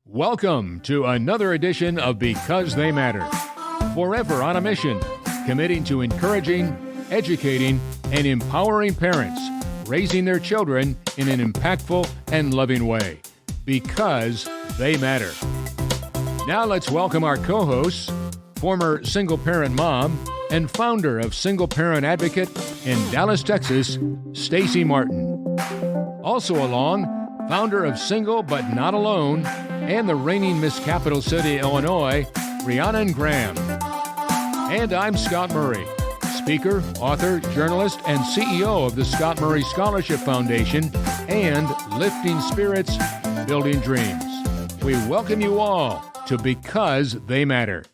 Welcome to another edition of Because They Matter. Forever on a mission, committing to encouraging, educating, and empowering parents, raising their children in an impactful and loving way. Because they matter. Now let's welcome our co-hosts, former single-parent mom and founder of Single Parent Advocate in Dallas, Texas, Stacy Martin. Also along, founder of Single But Not Alone, and the reigning Miss Capital City, Illinois, Rhiannon Graham. And I'm Scott Murray, speaker, author, journalist, and CEO of the Scott Murray Scholarship Foundation and Lifting Spirits, Building Dreams. We welcome you all to Because They Matter.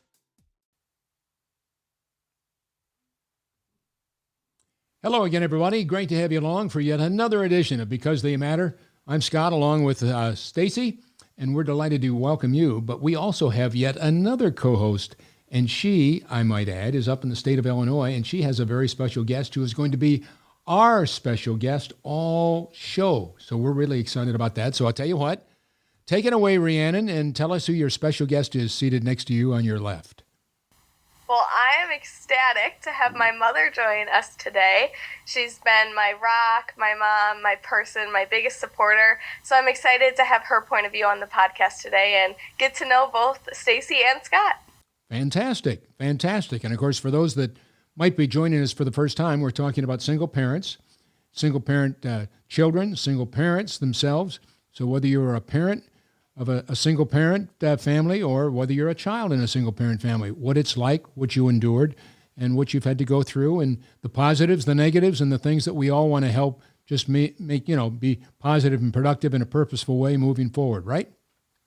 Hello again, everybody. Great to have you along for yet another edition of Because They Matter. I'm Scott, along with Stacy, and we're delighted to welcome you. But we also have yet another co-host, and she, I might add, is up in the state of Illinois, and she has a very special guest who is going to be our special guest all show. So we're really excited about that. So I'll tell you what, take it away, Rhiannon, and tell us who your special guest is seated next to you on your left. Well, I am ecstatic to have my mother join us today. She's been my rock, my mom, my person, my biggest supporter. So I'm excited to have her point of view on the podcast today and get to know both Stacy and Scott. Fantastic. Fantastic. And of course, for those that might be joining us for the first time, we're talking about single parents, single parent children, single parents themselves. So whether you're a parent of a single parent family or whether you're a child in a single parent family, what it's like, what you endured, and what you've had to go through, and the positives, the negatives, and the things that we all want to help just make be positive and productive in a purposeful way moving forward, right?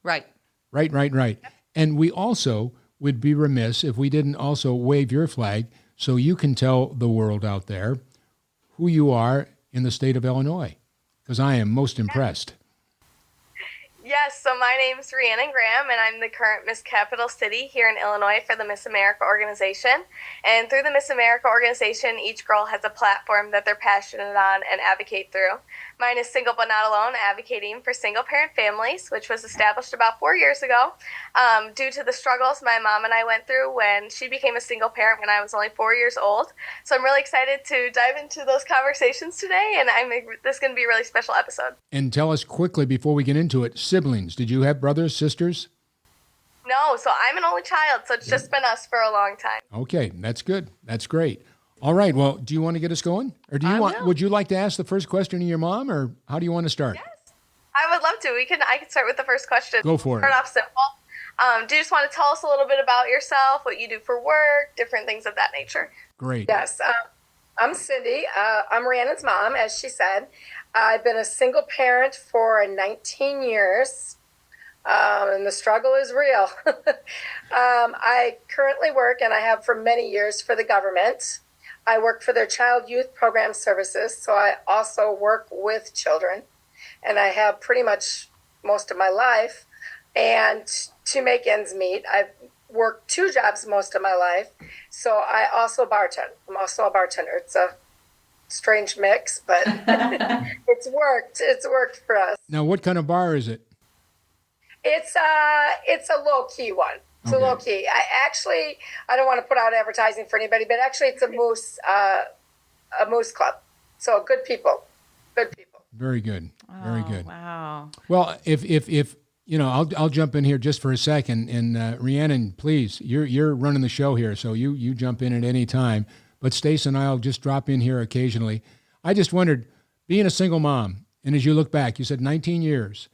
Right. Right. And we also would be remiss if we didn't also wave your flag so you can tell the world out there who you are in the state of Illinois, because I am most impressed. Yes, so my name is Rhiannon Graham, and I'm the current Miss Capital City here in Illinois for the Miss America organization. And through the Miss America organization, each girl has a platform that they're passionate on and advocate through. Mine is Single But Not Alone, advocating for single-parent families, which was established about 4 years ago due to the struggles my mom and I went through when she became a single parent when I was only 4 years old. So I'm really excited to dive into those conversations today, and this is going to be a really special episode. And tell us quickly before we get into it, siblings. Did you have brothers, sisters? No, so I'm an only child, so it's just been us for a long time. Okay, that's good. That's great. All right, well, do you want to get us going? Or would you like to ask the first question to your mom, or how do you want to start? Yes, I would love to. I can start with the first question. Go for it. Start off simple. Do you just want to tell us a little bit about yourself, what you do for work, different things of that nature? Great. Yes, I'm Cindy. I'm Rhiannon's mom, as she said. I've been a single parent for 19 years, and the struggle is real. I currently work, and I have for many years, for the government. I work for their child youth program services, so I also work with children, and I have pretty much most of my life. And to make ends meet, I've worked 2 jobs most of my life, so I also bartend. I'm also a bartender. It's a strange mix, but it's worked. It's worked for us. Now, what kind of bar is it? It's a low-key one. It's a low-key. I don't want to put out advertising for anybody, but actually it's a moose club. So good people. Very good. Very good. Wow. Well, if I'll jump in here just for a second, and Rhiannon, please, you're running the show here, so you jump in at any time. But Stace and I'll just drop in here occasionally. I just wondered, being a single mom, and as you look back, you said 19 years.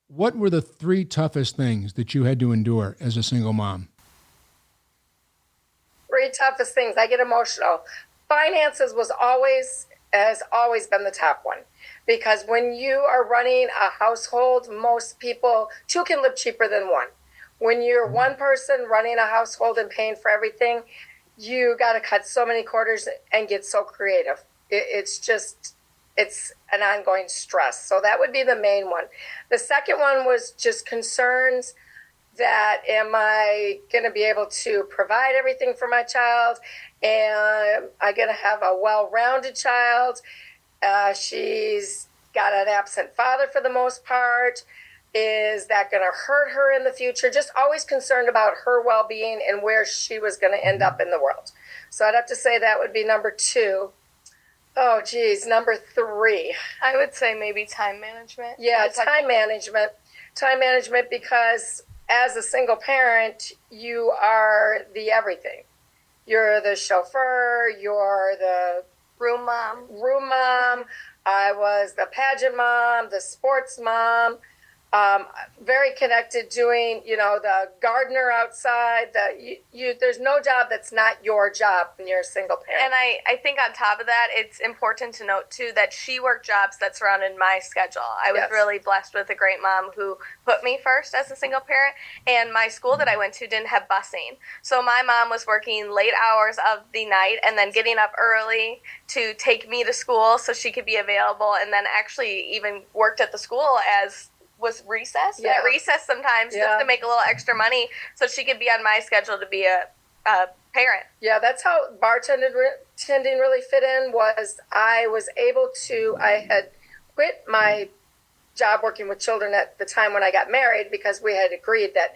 What were the 3 toughest things that you had to endure as a single mom? 3 toughest things. I get emotional. Finances has always been the top one. Because when you are running a household, most people, 2 can live cheaper than 1. When you're one person running a household and paying for everything, you got to cut so many corners and get so creative. It's an ongoing stress. So that would be the main one. The second one was just concerns that am I going to be able to provide everything for my child? Am I going to have a well-rounded child? She's got an absent father for the most part. Is that going to hurt her in the future? Just always concerned about her well-being and where she was going to end up in the world. So I'd have to say that would be number 2. Oh, geez, number 3. I would say maybe time management. Yeah, time management. Time management, because as a single parent, you are the everything. You're the chauffeur, you're the room mom. I was the pageant mom, the sports mom. Very connected, doing, the gardener outside. There's no job that's not your job when you're a single parent. And I think on top of that, it's important to note, too, that she worked jobs that surrounded my schedule. I was really blessed with a great mom who put me first as a single parent, and my school that I went to didn't have busing. So my mom was working late hours of the night and then getting up early to take me to school so she could be available, and then actually even worked at the school as was recess. At recess sometimes just to make a little extra money so she could be on my schedule to be a parent. Yeah, that's how bartending really fit in. Was I had quit my job working with children at the time when I got married, because we had agreed that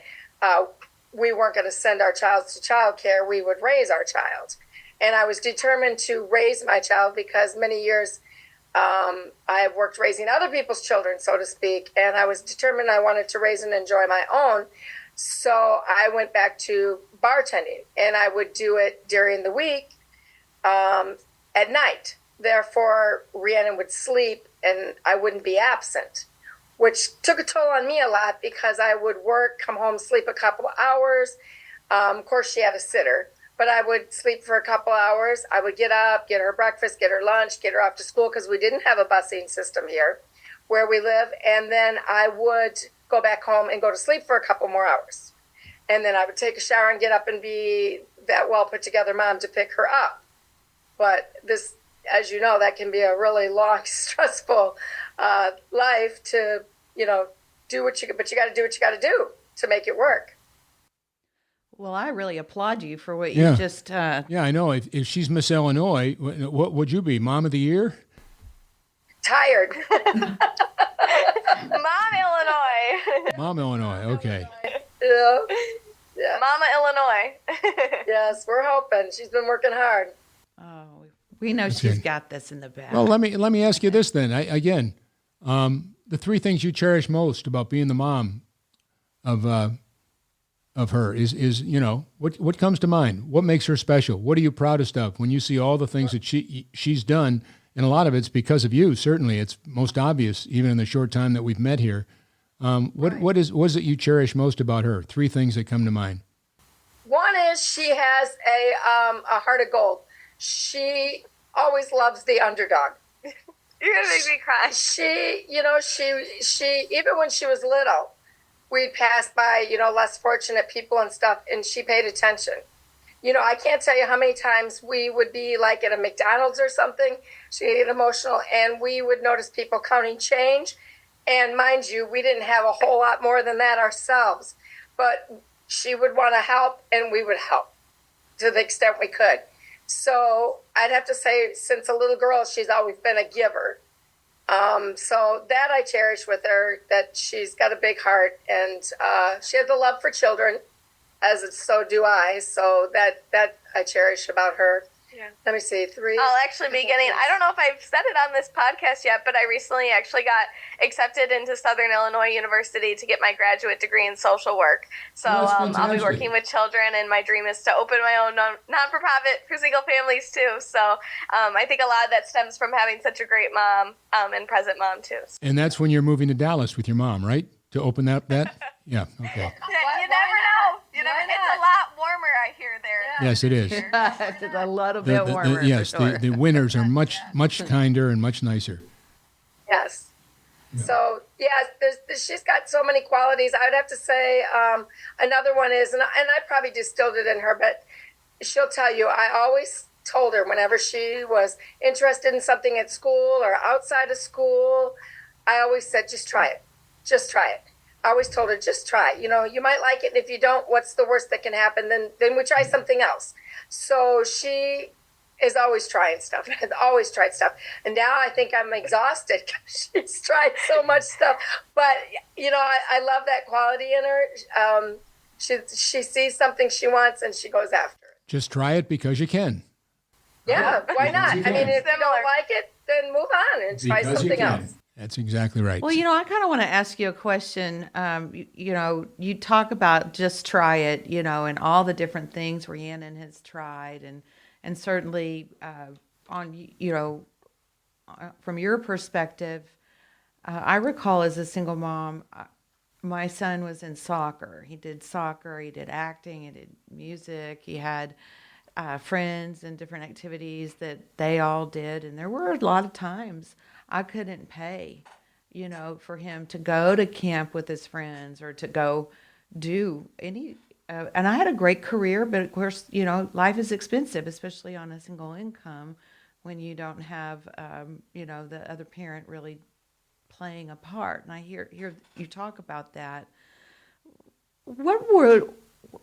we weren't going to send our child to childcare. We would raise our child. And I was determined to raise my child, because many years I worked raising other people's children, so to speak, and I was determined I wanted to raise and enjoy my own. So I went back to bartending, and I would do it during the week at night. Therefore, Rhiannon would sleep, and I wouldn't be absent, which took a toll on me a lot, because I would work, come home, sleep a couple of hours. Of course, she had a sitter. But I would sleep for a couple hours. I would get up, get her breakfast, get her lunch, get her off to school, because we didn't have a busing system here where we live. And then I would go back home and go to sleep for a couple more hours. And then I would take a shower and get up and be that well put together mom to pick her up. But this, as you know, that can be a really long, stressful life to, do what you got to do what you got to do to make it work. Well, I really applaud you for what you just... Yeah, I know. If she's Miss Illinois, what would you be? Mom of the Year? Tired. Mom Illinois. Mom Illinois, okay. Yeah. Mama Illinois. Yes, we're hoping. She's been working hard. Oh, we know she's got this in the bag. Well, let me ask you this then. The 3 things you cherish most about being the mom of her is what comes to mind? What makes her special? What are you proudest of when you see all the things that she's done? And a lot of it's because of you. Certainly, it's most obvious, even in the short time that we've met here. What is it you cherish most about her? 3 things that come to mind. One is she has a heart of gold. She always loves the underdog. You're gonna make me cry. She even when she was little, we'd pass by, less fortunate people and stuff, and she paid attention. I can't tell you how many times we would be like at a McDonald's or something. She'd get emotional, and we would notice people counting change. And mind you, we didn't have a whole lot more than that ourselves. But she would want to help, and we would help to the extent we could. So I'd have to say, since a little girl, she's always been a giver. So that I cherish with her, that she's got a big heart, and she has a love for children, as so do I. So that I cherish about her. Yeah. Let me see, 3. I'll actually be I don't know if I've said it on this podcast yet, but I recently actually got accepted into Southern Illinois University to get my graduate degree in social work. So I'll be working with children, and my dream is to open my own non-for-profit for single families too. So I think a lot of that stems from having such a great mom and present mom too. And that's when you're moving to Dallas with your mom, right? To open that? Yeah, okay. You never know. It's a lot warmer, I hear there. Yeah. Yes, it is. It's a little bit warmer. Yes, for sure. the winters are much kinder and much nicer. Yes. Yeah. So, she's got so many qualities. I would have to say another one is, and I probably distilled it in her, but she'll tell you, I always told her whenever she was interested in something at school or outside of school, I always said, just try it. Just try it. I always told her, just try. You might like it, and if you don't, what's the worst that can happen? Then we try something else. So she is always trying stuff. Has always tried stuff. And now I think I'm exhausted because she's tried so much stuff. But, I love that quality in her. She sees something she wants and she goes after it. Just try it because you can. Yeah, why not? I mean, if you don't like it, then move on and try something else. That's exactly right. Well, I kind of want to ask you a question. You talk about just try it, and all the different things Rhiannon has tried, and certainly from your perspective, I recall as a single mom, my son was in soccer. He did soccer, he did acting, he did music, he had friends and different activities that they all did, and there were a lot of times I couldn't pay, for him to go to camp with his friends or to go do any. And I had a great career, but of course, life is expensive, especially on a single income when you don't have, the other parent really playing a part. And I hear you talk about that.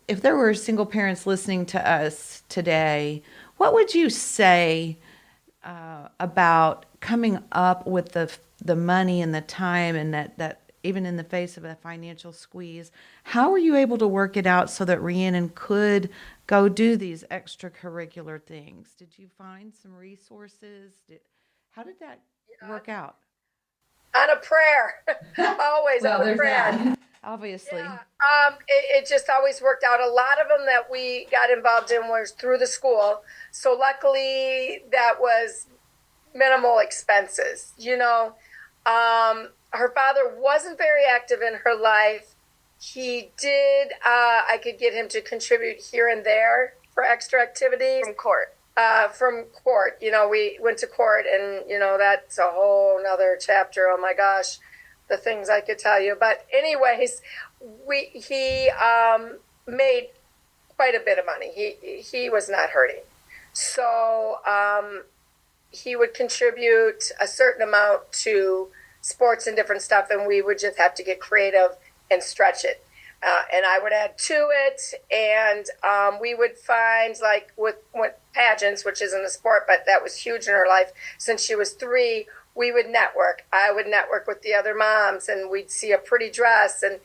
If there were single parents listening to us today, what would you say about coming up with the money and the time, and that even in the face of a financial squeeze, how were you able to work it out so that Rhiannon could go do these extracurricular things? Did you find some resources? How did that work out? On a prayer. Always on a prayer. That. Obviously. Yeah. It just always worked out. A lot of them that we got involved in was through the school. So luckily that was minimal expenses. Her father wasn't very active in her life. He did, I could get him to contribute here and there for extra activities. From court. We went to court, and, that's a whole nother chapter. Oh my gosh, the things I could tell you. But anyways, he made quite a bit of money. He was not hurting. So he would contribute a certain amount to sports and different stuff, and we would just have to get creative and stretch it. And I would add to it, and we would find, like with pageants, which isn't a sport, but that was huge in her life. Since she was 3, we would network. I would network with the other moms, and we'd see a pretty dress, and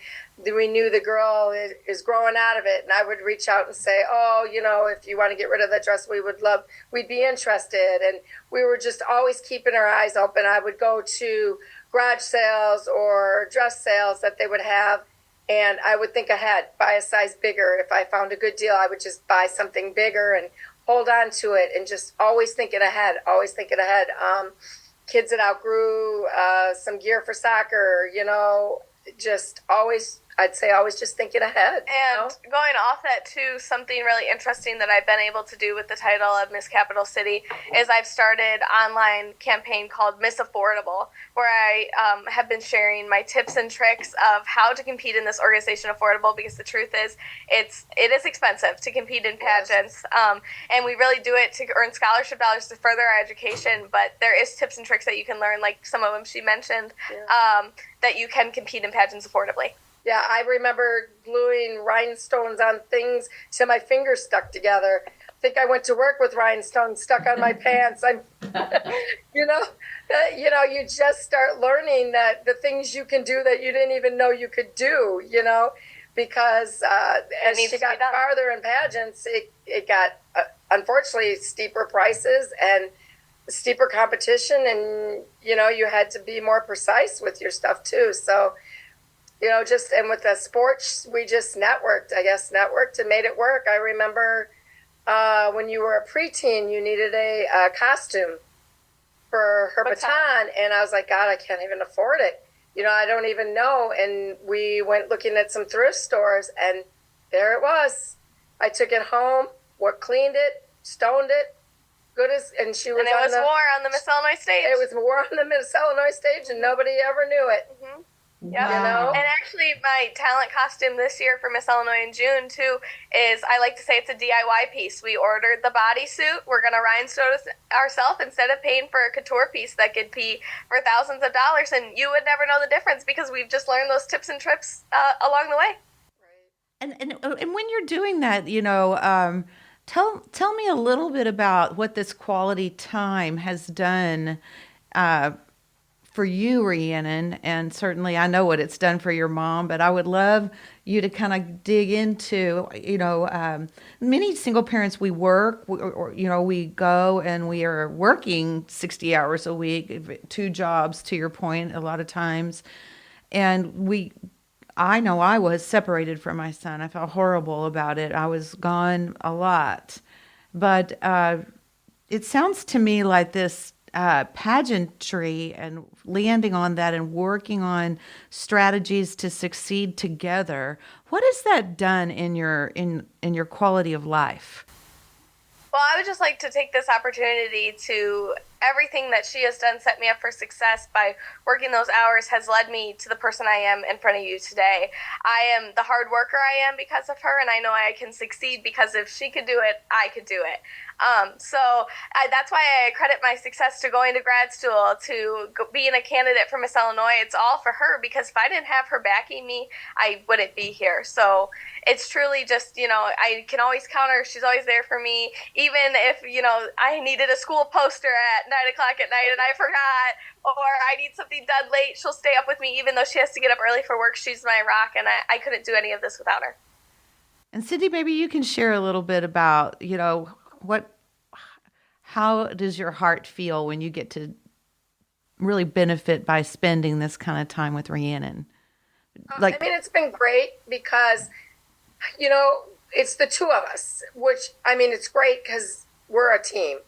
we knew the girl is growing out of it. And I would reach out and say, oh, if you want to get rid of that dress, we'd be interested. And we were just always keeping our eyes open. I would go to garage sales or dress sales that they would have, and I would think ahead, buy a size bigger. If I found a good deal, I would just buy something bigger and hold on to it, and just always thinking ahead. Kids that outgrew some gear for soccer, just always, I'd say always just thinking ahead. And going off that too, something really interesting that I've been able to do with the title of Miss Capital City is I've started an online campaign called Miss Affordable, where I have been sharing my tips and tricks of how to compete in this organization Affordable, because the truth is it is expensive to compete in pageants. And we really do it to earn scholarship dollars to further our education, but there is tips and tricks that you can learn, like some of them she mentioned, that you can compete in pageants affordably. Yeah, I remember gluing rhinestones on things till my fingers stuck together. I think I went to work with rhinestones stuck on my pants. You just start learning that the things you can do that you didn't even know you could do, because as she got farther in pageants, it got, unfortunately, steeper prices and steeper competition, and, you had to be more precise with your stuff, too. So, and with the sports, we just networked and made it work. I remember when you were a preteen, you needed a costume for her baton, and I was like, God, I can't even afford it. I don't even know. And we went looking at some thrift stores, and there it was. I took it home, cleaned it, stoned it, and she was. And it was wore on the Miss Illinois stage. It was wore on the Miss Illinois stage, and nobody ever knew it. Mm-hmm. Yeah, and actually my talent costume this year for Miss Illinois in June, too, is, I like to say it's a DIY piece. We ordered the bodysuit. We're going to rhinestone ourselves instead of paying for a couture piece that could be for thousands of dollars, and you would never know the difference because we've just learned those tips and tricks along the way. And when you're doing that, Tell me a little bit about what this quality time has done for you, Rhiannon, and certainly I know what it's done for your mom, but I would love you to kind of dig into, many single parents, we work, we go and we are working 60 hours a week, 2 jobs, to your point, a lot of times. And I know I was separated from my son. I felt horrible about it. I was gone a lot. But it sounds to me like this pageantry and landing on that and working on strategies to succeed together. What has that done in your quality of life? Well, I would just like to take this opportunity to everything that she has done set me up for success by working those hours has led me to the person I am in front of you today. I am the hard worker I am because of her, and I know I can succeed because if she could do it, I could do it. That's why I credit my success to going to grad school, to being a candidate for Miss Illinois. It's all for her, because if I didn't have her backing me, I wouldn't be here. So it's truly just, I can always count her. She's always there for me. Even if, I needed a school poster at 9 o'clock at night and I forgot, or I need something done late, she'll stay up with me even though she has to get up early for work. She's my rock, and I couldn't do any of this without her. And Cindy, maybe you can share a little bit about, how does your heart feel when you get to really benefit by spending this kind of time with Rhiannon? It's been great because, it's the two of us, which, it's great because we're a team.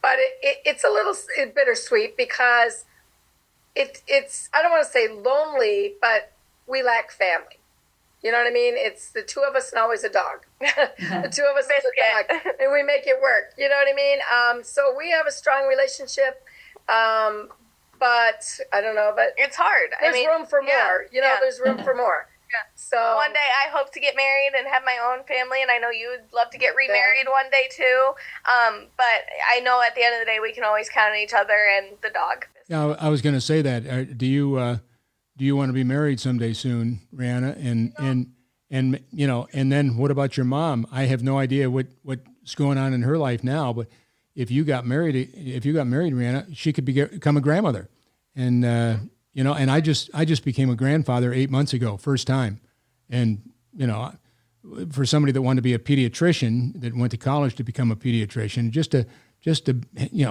But it's a little bittersweet because it's, I don't want to say lonely, but we lack family. You know what I mean? It's the two of us and always a dog. The two of us and a dog. And we make it work. You know what I mean? So we have a strong relationship. But I don't know. But it's hard. There's room for more. There's room for more. Yeah. So one day I hope to get married and have my own family, and I know you would love to get remarried one day too. But I know at the end of the day we can always count on each other and the dog. Yeah, I was going to say that. Do you want to be married someday soon, Rhiannon? And then what about your mom? I have no idea what's going on in her life now, but if you got married, Rhiannon, she could become a grandmother, and and I just became a grandfather 8 months ago, first time, and for somebody that wanted to be a pediatrician, that went to college to become a pediatrician, just to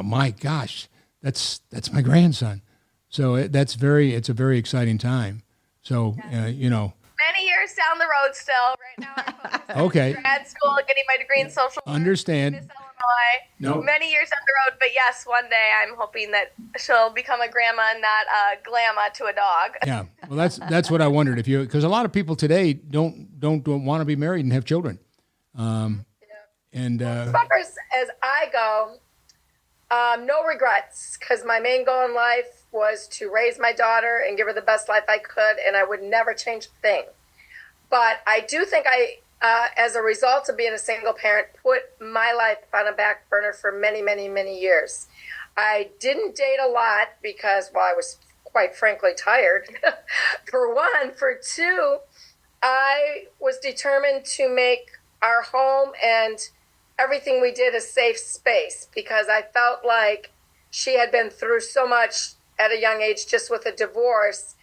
my gosh, that's my grandson. So it's a very exciting time. So, many years down the road still. Right now I'm focused on okay. grad school, getting my degree in social work. Understand. Miss Illinois. No. Many years down the road, but yes, one day I'm hoping that she'll become a grandma, not a glamma to a dog. Yeah. Well, that's what I wondered, because a lot of people today don't want to be married and have children. As far as I go, no regrets, because my main goal in life was to raise my daughter and give her the best life I could, and I would never change a thing. But I do think as a result of being a single parent, put my life on a back burner for many, many, many years. I didn't date a lot because, I was quite frankly tired, for one. For two, I was determined to make our home and everything we did a safe space, because I felt like she had been through so much at a young age just with a divorce,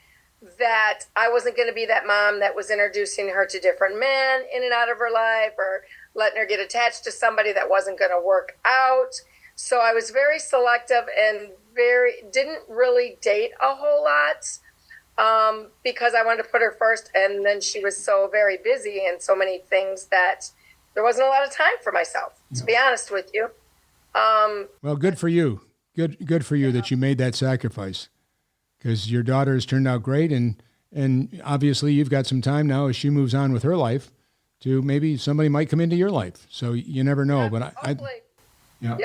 that I wasn't going to be that mom that was introducing her to different men in and out of her life, or letting her get attached to somebody that wasn't going to work out. So I was very selective and didn't really date a whole lot, because I wanted to put her first, and then she was so very busy and so many things that there wasn't a lot of time for myself, to be honest with you. Well, good for you. Good for you that you made that sacrifice, because your daughter has turned out great, and obviously you've got some time now as she moves on with her life to maybe somebody might come into your life. So you never know. But God willing.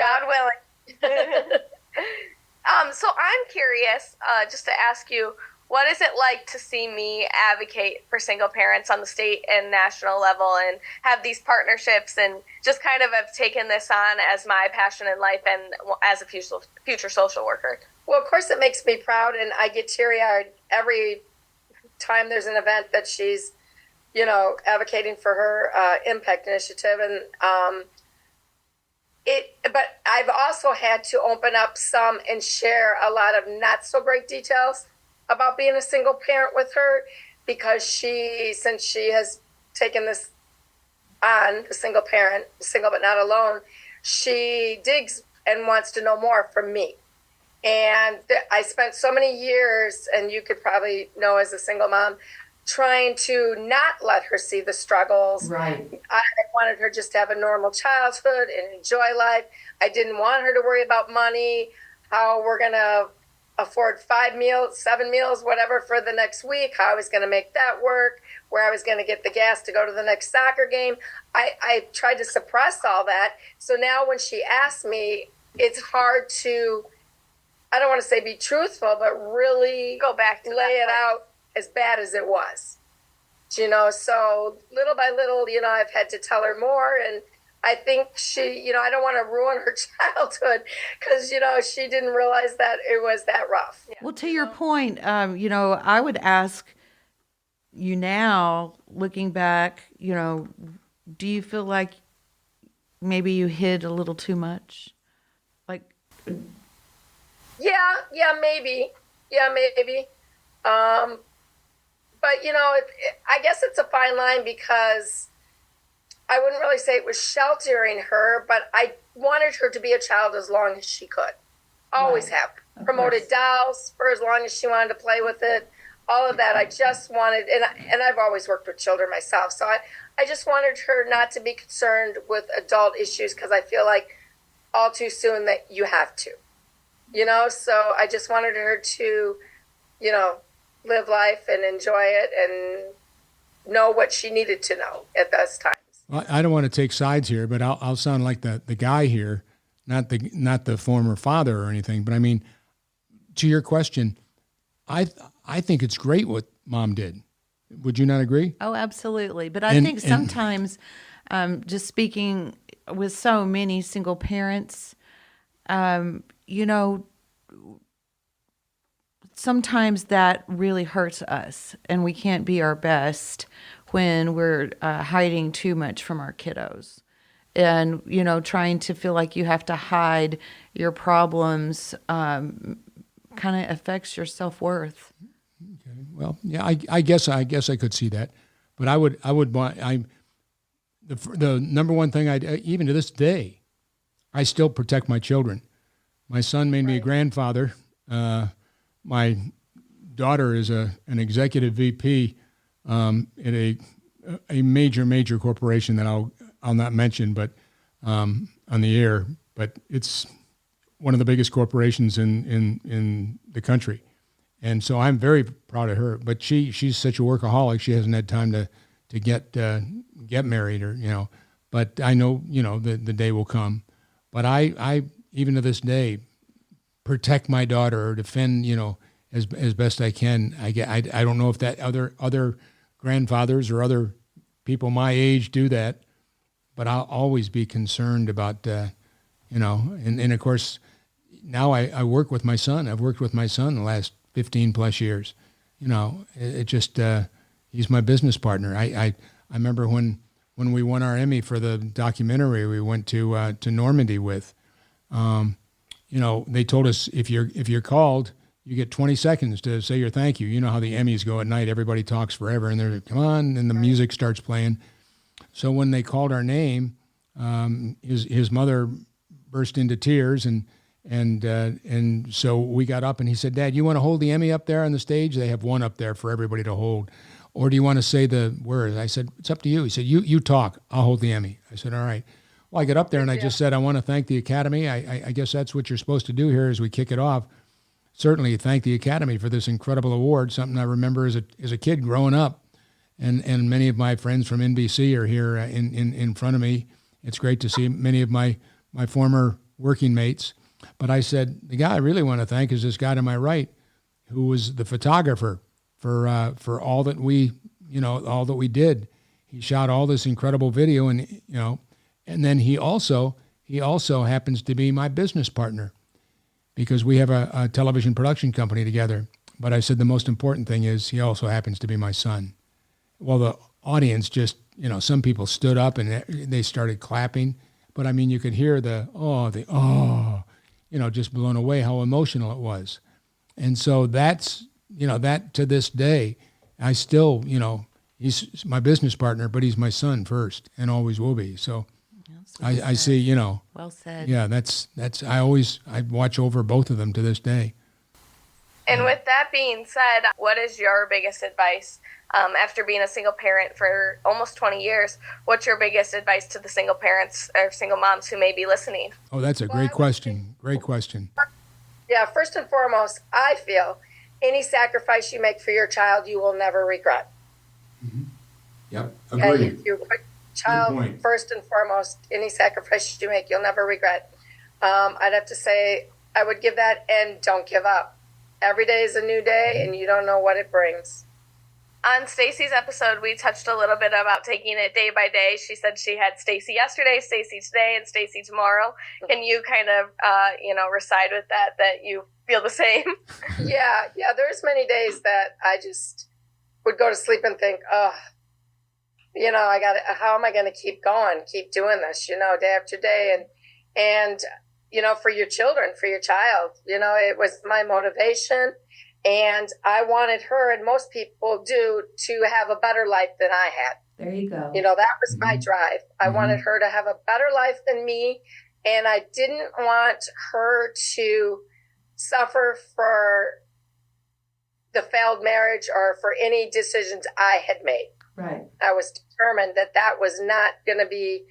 So I'm curious, just to ask you, what is it like to see me advocate for single parents on the state and national level, and have these partnerships, and just kind of have taken this on as my passion in life and as a future social worker? Well, of course it makes me proud, and I get teary-eyed every time there's an event that she's, advocating for her impact initiative. And But I've also had to open up some and share a lot of not so great details about being a single parent with her, because since she has taken this on, the single parent, single but not alone, she digs and wants to know more from me. And I spent so many years, and you could probably know as a single mom, trying to not let her see the struggles. Right. I wanted her just to have a normal childhood and enjoy life. I didn't want her to worry about money, how we're going to afford 5 meals, 7 meals, whatever for the next week, how I was going to make that work, where I was going to get the gas to go to the next soccer game. I tried to suppress all that. So now when she asks me, it's hard to, I don't want to say be truthful, but really Go back to lay that it out as bad as it was. So little by little, I've had to tell her more. And I think she, I don't want to ruin her childhood because, she didn't realize that it was that rough. Yeah. Well, to your point, I would ask you now, looking back, do you feel like maybe you hid a little too much? Like, Yeah, maybe. But, I guess it's a fine line, because I wouldn't really say it was sheltering her, but I wanted her to be a child as long as she could. Always Right. have. Of Promoted course. dolls for as long as she wanted to play with it. All of that. I just wanted, and I've always worked with children myself, so I just wanted her not to be concerned with adult issues, because I feel like all too soon that you have to. So I just wanted her to, live life and enjoy it and know what she needed to know at those times. Well, I don't want to take sides here, but I'll sound like the guy here, not the former father or anything. But I mean, to your question, I think it's great what Mom did. Would you not agree? oh, absolutely. But I think sometimes, just speaking with so many single parents, sometimes that really hurts us, and we can't be our best when we're hiding too much from our kiddos. And, trying to feel like you have to hide your problems kind of affects your self-worth. Okay. Well, yeah, I guess I could see that, but I would want the number one thing even to this day, I still protect my children. My son made me a grandfather. My daughter is an executive VP at a major corporation that I'll not mention, but on the air. But it's one of the biggest corporations in the country, and so I'm very proud of her. But she's such a workaholic; she hasn't had time to get married or. But I know the day will come. But I even to this day protect my daughter or defend as best I can. I don't know if that other grandfathers or other people my age do that, but I'll always be concerned about and of course now I work with my son. I've worked with my son the last 15 plus years. It just he's my business partner. I remember when we won our Emmy for the documentary we went to Normandy with. They told us if you're called, you get 20 seconds to say your thank you. You know how the Emmys go at night; everybody talks forever, and they're come on, and the music starts playing. So when they called our name, his mother burst into tears, and so we got up, and he said, "Dad, you want to hold the Emmy up there on the stage? They have one up there for everybody to hold, or do you want to say the words?" I said, "It's up to you." He said, "You talk. I'll hold the Emmy." I said, "All right." Well, I got up there and I just said, "I want to thank the Academy." I guess that's what you're supposed to do here as we kick it off. Certainly thank the Academy for this incredible award, something I remember as a kid growing up. And many of my friends from NBC are here in front of me. It's great to see many of my former working mates. But I said, the guy I really want to thank is this guy to my right, who was the photographer for all that we did. He shot all this incredible video and then he also happens to be my business partner because we have a television production company together. But I said the most important thing is he also happens to be my son. Well, the audience just, some people stood up and they started clapping. but I mean, you could hear just blown away how emotional it was. And so that's, that to this day, I still, he's my business partner, but he's my son first and always will be. So I see, Well said. yeah, that's, I watch over both of them to this day. And with that being said, what is your biggest advice after being a single parent for almost 20 years? What's your biggest advice to the single parents or single moms who may be listening? Oh, that's a great question. Great question. Yeah, first and foremost, I feel any sacrifice you make for your child, you will never regret. Yep, Okay, agreed. you put child point. first and foremost, any sacrifice you make, you'll never regret. I'd have to say I would give that, and don't give up. Every day is a new day, and you don't know what it brings. On Stacy's episode, we touched a little bit about taking it day by day. She said she had Stacy yesterday, Stacy today, and Stacy tomorrow. Can you kind of, reside with that you feel the same? Yeah. There's many days that I just would go to sleep and think, oh, how am I going to keep going, keep doing this, day after day. And, for your children, for your child, it was my motivation. And I wanted her, and most people do, to have a better life than I had. There you go. That was my drive. I wanted her to have a better life than me. And I didn't want her to suffer for the failed marriage or for any decisions I had made. Right. I was determined that was not going to be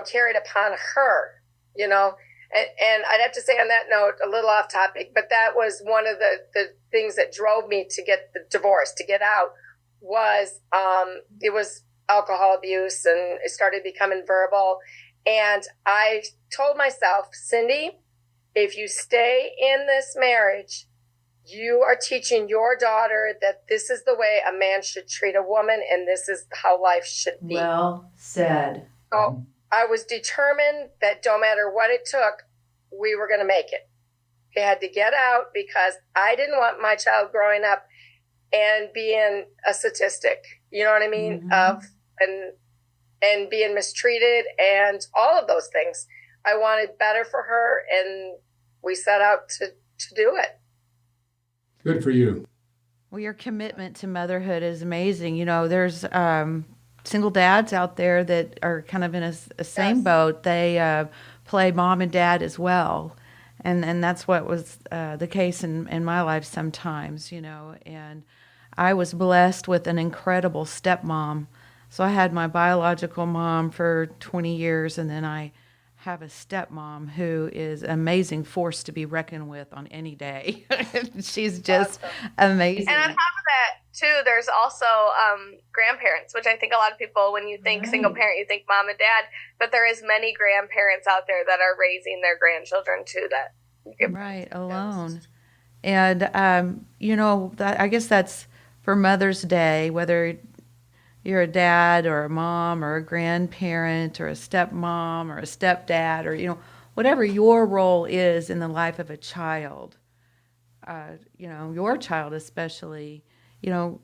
carried upon her, And I'd have to say on that note, a little off topic, but that was one of the things that drove me to get the divorce, to get out, was it was alcohol abuse, and it started becoming verbal. And I told myself, Cindy, if you stay in this marriage, you are teaching your daughter that this is the way a man should treat a woman, and this is how life should be. Well said. So I was determined that no matter what it took, we were going to make it. We had to get out because I didn't want my child growing up and being a statistic, you know what I mean? And being mistreated and all of those things. I wanted better for her, and we set out to do it. Good for you. Well, your commitment to motherhood is amazing. There's single dads out there that are kind of in a same boat. They play mom and dad as well. And that's what was the case in my life sometimes, And I was blessed with an incredible stepmom. So I had my biological mom for 20 years, and then I have a stepmom who is an amazing force to be reckoned with on any day. She's just amazing. And on top of that, too, there's also grandparents, which I think a lot of people, when you think single parent, you think mom and dad, but there is many grandparents out there that are raising their grandchildren, too, that you can alone. And, I guess that's for Mother's Day, whether you're a dad or a mom or a grandparent or a stepmom or a stepdad or, whatever your role is in the life of a child, your child especially, no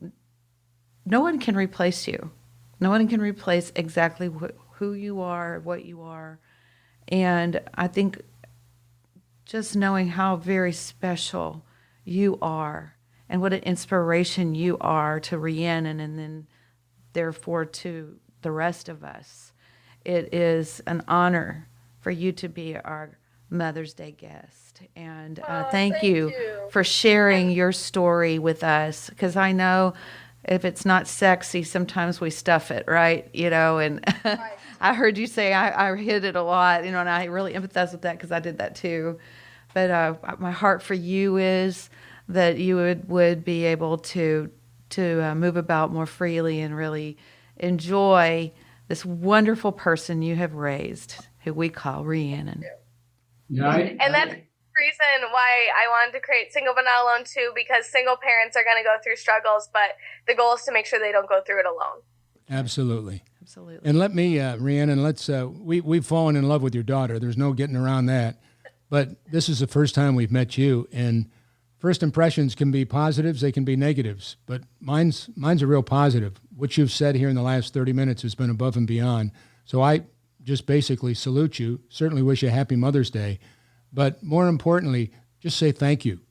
one can replace you. No one can replace exactly who you are, what you are. And I think just knowing how very special you are and what an inspiration you are to Rhiannon and then therefore to the rest of us. It is an honor for you to be our Mother's Day guest. And thank you for sharing your story with us, because I know if it's not sexy, sometimes we stuff it, right? And right. I heard you say I hid it a lot, and I really empathize with that because I did that too. But my heart for you is that you would be able to move about more freely and really enjoy this wonderful person you have raised, who we call Rhiannon. Yeah, and that's the reason why I wanted to create Single But Not Alone too, because single parents are going to go through struggles, but the goal is to make sure they don't go through it alone. Absolutely. And let me, Rhiannon, we've fallen in love with your daughter. There's no getting around that. But this is the first time we've met you, and first impressions can be positives, they can be negatives, but mine's a real positive. What you've said here in the last 30 minutes has been above and beyond. So I just basically salute you, certainly wish you a happy Mother's Day, but more importantly, just say thank you.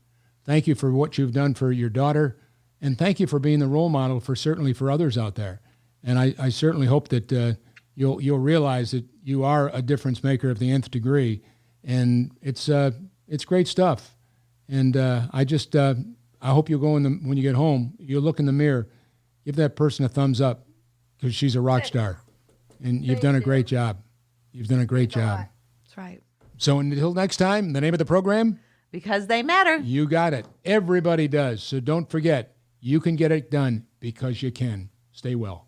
Thank you for what you've done for your daughter, and thank you for being the role model certainly for others out there. And I certainly hope that you'll realize that you are a difference maker of the nth degree, and it's great stuff. And I hope you'll go when you get home, you'll look in the mirror, give that person a thumbs up, because she's a rock star, and you've done a great job. You've done a great job. That's right. So until next time, the name of the program? Because they matter. You got it. Everybody does. So don't forget, you can get it done because you can. Stay well.